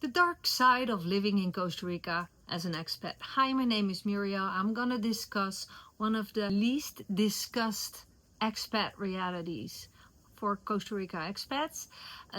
The dark side of living in Costa Rica as an expat. Hi, my name is Muriel. I'm gonna discuss one of the least discussed expat realities for Costa Rica expats.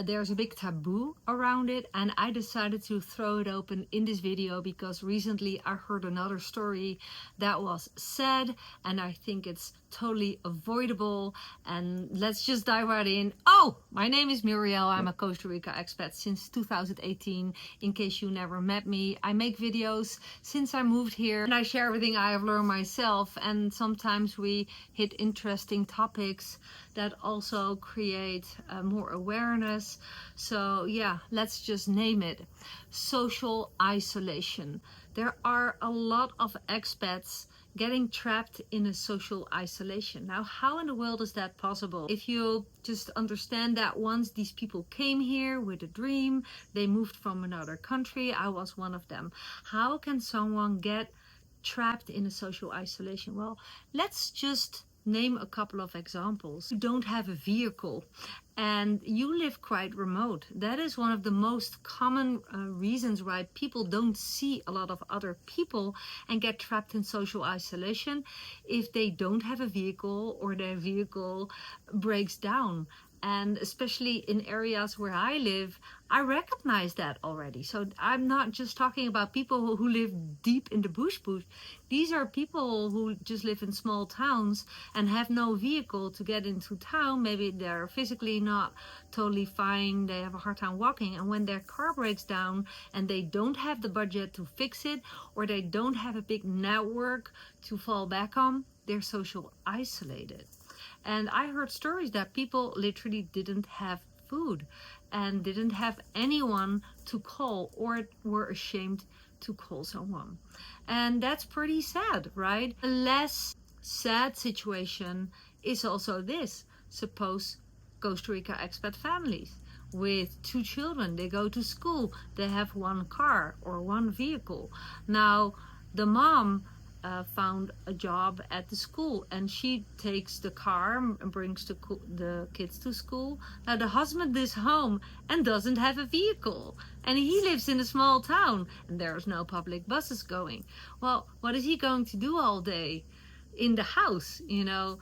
There's a big taboo around it, and I decided to throw it open in this video because recently I heard another story that was said, and I think it's totally avoidable. And let's just dive right in. Oh, my name is Muriel. I'm a Costa Rica expat since 2018. In case you never met me, I make videos since I moved here, and I share everything I have learned myself, and sometimes we hit interesting topics that also create more awareness. So yeah, let's just name it: social isolation. There are a lot of expats getting trapped in a social isolation. Now, how in the world is that possible? If you just understand that once these people came here with a dream, they moved from another country, I was one of them. How can someone get trapped in a social isolation? Well, let's just name a couple of examples. You don't have a vehicle and you live quite remote. That is one of the most common reasons why people don't see a lot of other people and get trapped in social isolation. If they don't have a vehicle or their vehicle breaks down. And especially in areas where I live, I recognize that already. So I'm not just talking about people who live deep in the bush. These are people who just live in small towns and have no vehicle to get into town. Maybe they're physically not totally fine, they have a hard time walking, and when their car breaks down and they don't have the budget to fix it, or they don't have a big network to fall back on, they're social isolated. And I heard stories that people literally didn't have food and didn't have anyone to call, or were ashamed to call someone. And that's pretty sad, right? A less sad situation is also this. Suppose Costa Rica expat families with 2 children, they go to school, they have 1 car or 1 vehicle. Now the mom found a job at the school and she takes the car and brings the kids to school. Now the husband is home and doesn't have a vehicle, and he lives in a small town and there's no public buses going. Well, what is he going to do all day in the house, you know?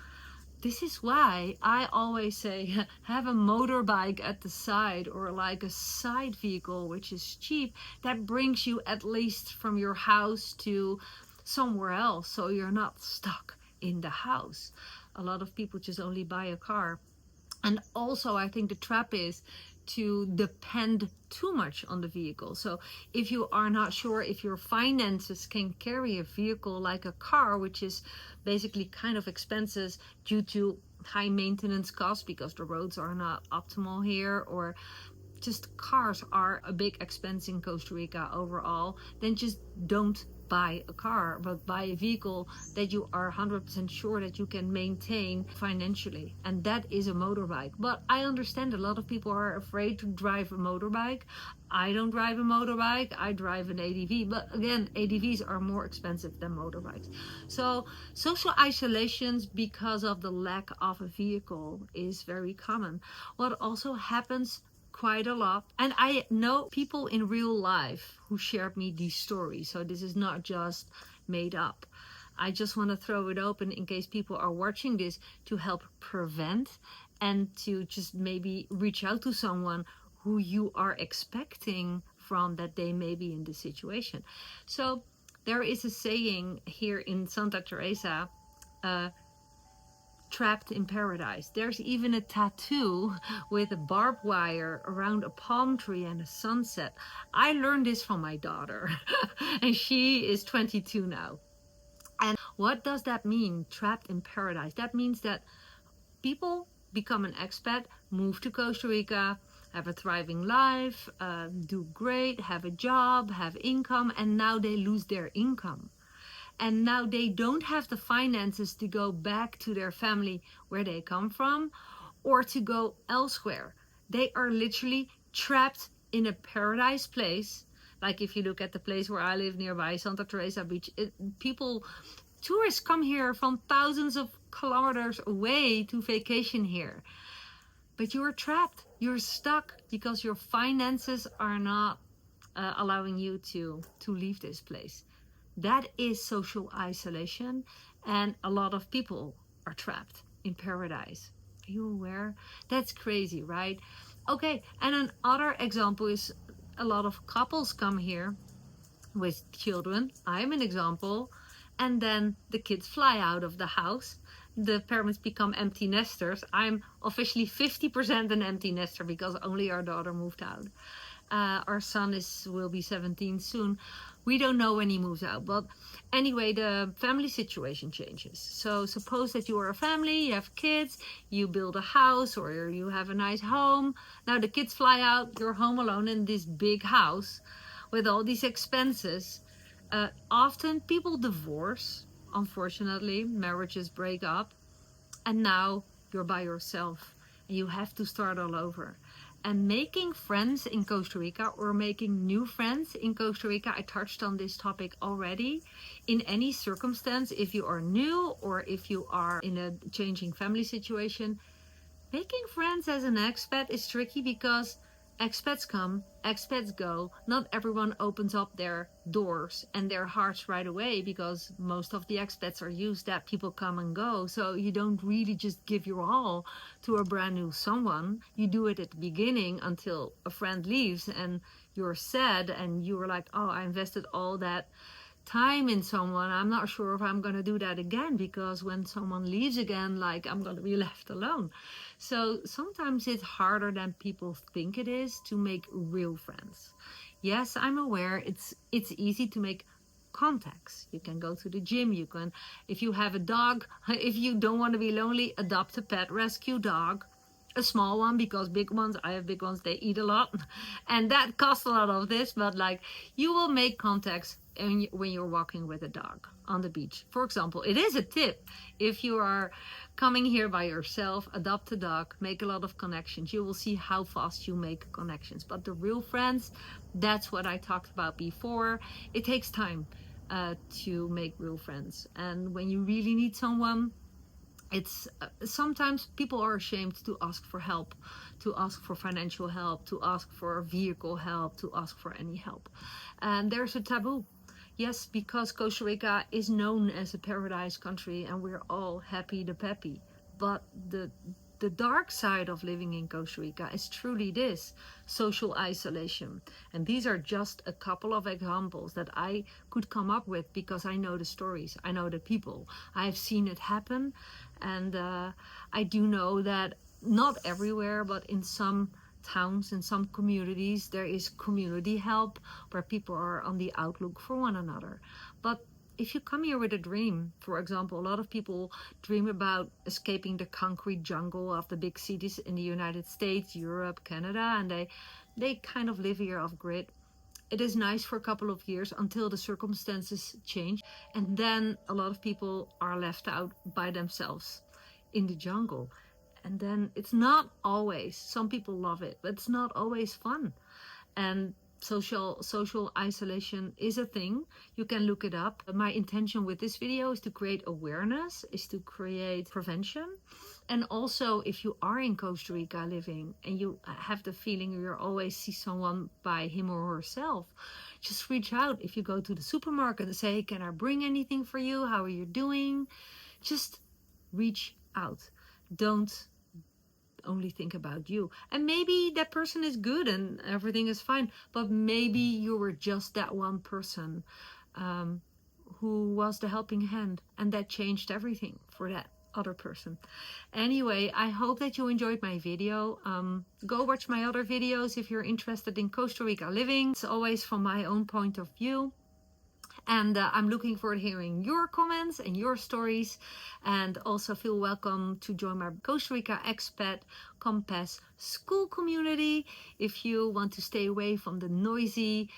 This is why I always say have a motorbike at the side, or like a side vehicle which is cheap, that brings you at least from your house to somewhere else, so you're not stuck in the house. A lot of people just only buy a car. And also I think the trap is to depend too much on the vehicle. So if you are not sure if your finances can carry a vehicle like a car, which is basically kind of expensive due to high maintenance costs because the roads are not optimal here, or just cars are a big expense in Costa Rica overall, then just don't buy a car, but buy a vehicle that you are 100% sure that you can maintain financially, and that is a motorbike. But I understand a lot of people are afraid to drive a motorbike. I don't drive a motorbike, I drive an ADV, but again, ADVs are more expensive than motorbikes. So social isolations because of the lack of a vehicle is very common. What also happens quite a lot, and I know people in real life who shared me these stories, so this is not just made up. I just want to throw it open in case people are watching this to help prevent, and to just maybe reach out to someone who you are expecting from that they may be in this situation. So there is a saying here in Santa Teresa, trapped in paradise. There's even a tattoo with a barbed wire around a palm tree and a sunset. I learned this from my daughter and she is 22 now. And what does that mean, trapped in paradise? That means that people become an expat, move to Costa Rica, have a thriving life, do great, have a job, have income, and now they lose their income. And now they don't have the finances to go back to their family where they come from, or to go elsewhere. They are literally trapped in a paradise place. Like if you look at the place where I live nearby, Santa Teresa Beach, tourists come here from thousands of kilometers away to vacation here. But you're trapped, you're stuck because your finances are not allowing you to leave this place. That is social isolation, and a lot of people are trapped in paradise. Are you aware? That's crazy, right? Okay, and another example is a lot of couples come here with children. I'm an example. And then the kids fly out of the house. The parents become empty nesters. I'm officially 50% an empty nester because only our daughter moved out. Our son will be 17 soon. We don't know when he moves out, but anyway, the family situation changes. So suppose that you are a family, you have kids, you build a house or you have a nice home. Now the kids fly out, you're home alone in this big house with all these expenses. Often people divorce, unfortunately, marriages break up, and now you're by yourself and you have to start all over. And making friends in Costa Rica or making new friends in Costa Rica, I touched on this topic already. In any circumstance, if you are new or if you are in a changing family situation, making friends as an expat is tricky because expats come, expats go. Not everyone opens up their doors and their hearts right away because most of the expats are used that people come and go. So you don't really just give your all to a brand new someone. You do it at the beginning until a friend leaves and you're sad and you're like, oh, I invested all that time in someone. I'm not sure if I'm going to do that again, because when someone leaves again, like, I'm going to be left alone. So sometimes it's harder than people think it is to make real friends. Yes, I'm aware it's easy to make contacts. You can go to the gym, you can, if you have a dog, if you don't want to be lonely, adopt a pet rescue dog, a small one, because big ones, I have big ones, they eat a lot and that costs a lot of this. But like, you will make contacts when you're walking with a dog on the beach, for example. It is a tip. If you are coming here by yourself, adopt a dog, make a lot of connections. You will see how fast you make connections. But the real friends, that's what I talked about before. It takes time to make real friends, and when you really need someone, it's sometimes people are ashamed to ask for help, to ask for financial help, to ask for vehicle help, to ask for any help. And there's a taboo. Yes, because Costa Rica is known as a paradise country and we're all happy the peppy. But the dark side of living in Costa Rica is truly this: social isolation. And these are just a couple of examples that I could come up with because I know the stories, I know the people, I've seen it happen. And I do know that not everywhere, but in some towns, in some communities, there is community help where people are on the outlook for one another. But if you come here with a dream, for example, a lot of people dream about escaping the concrete jungle of the big cities in the United States, Europe, Canada, and they kind of live here off grid. It is nice for a couple of years until the circumstances change, and then a lot of people are left out by themselves in the jungle. And then it's not always, some people love it, but it's not always fun. And social isolation is a thing. You can look it up. My intention with this video is to create awareness, is to create prevention. And also, if you are in Costa Rica living and you have the feeling you always see someone by him or herself, just reach out. If you go to the supermarket and say, can I bring anything for you? How are you doing? Just reach out. Don't only think about you. And maybe that person is good and everything is fine, but maybe you were just that one person who was the helping hand, and that changed everything for that other person. Anyway, I hope that you enjoyed my video. Go watch my other videos if you're interested in Costa Rica living. It's always from my own point of view. And I'm looking forward to hearing your comments and your stories. And also feel welcome to join my Costa Rica Expat Compass school community if you want to stay away from the noisy,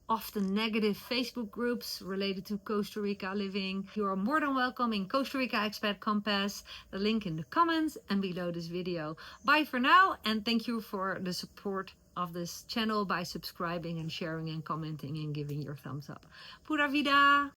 often negative Facebook groups related to Costa Rica living. You are more than welcome in Costa Rica Expat Compass. The link in the comments and below this video. Bye for now, and thank you for the support of this channel by subscribing and sharing and commenting and giving your thumbs up. Pura vida!